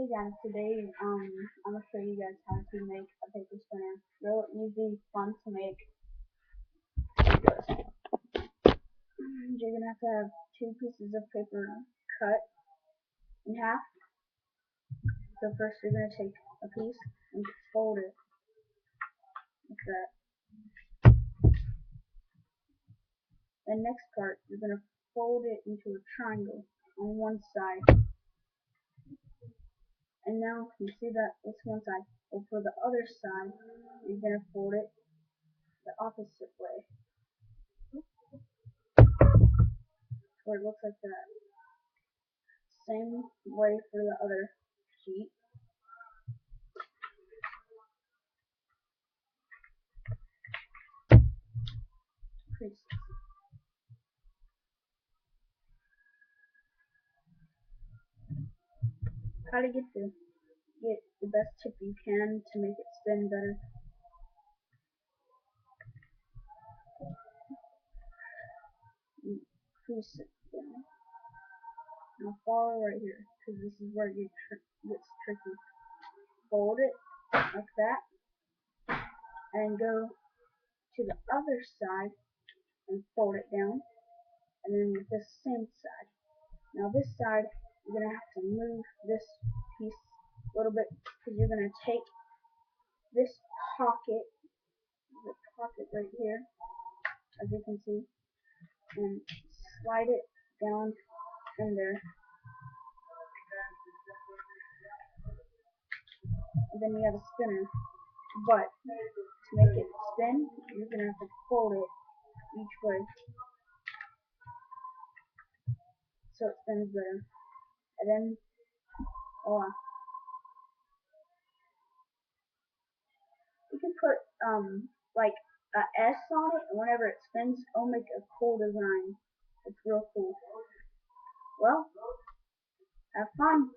Hey guys, today I'm gonna show you guys how to make a paper spinner. Real easy, fun to make. You're gonna have to have two pieces of paper cut in half. So first you're gonna take a piece and fold it like that. Then next part you're gonna fold it into a triangle on one side. And now you see that this one side. Well, for the other side, you're gonna fold it the opposite way. So it looks like that. Same way for the other sheet. How to get the best tip you can to make it spin better. Crease it down. Now follow right here, because this is where it gets tricky. Fold it like that, and go to the other side and fold it down, and then with this same side. Now this side, you're gonna have to move this piece a little bit, because you're gonna take this pocket, the pocket right here, as you can see, and slide it down in there. And then you have a spinner. But to make it spin, you're gonna have to fold it each way so it spins better. And then, oh, you can put like a S on it, and whenever it spins, it'll make a cool design. It's real cool. Well, have fun.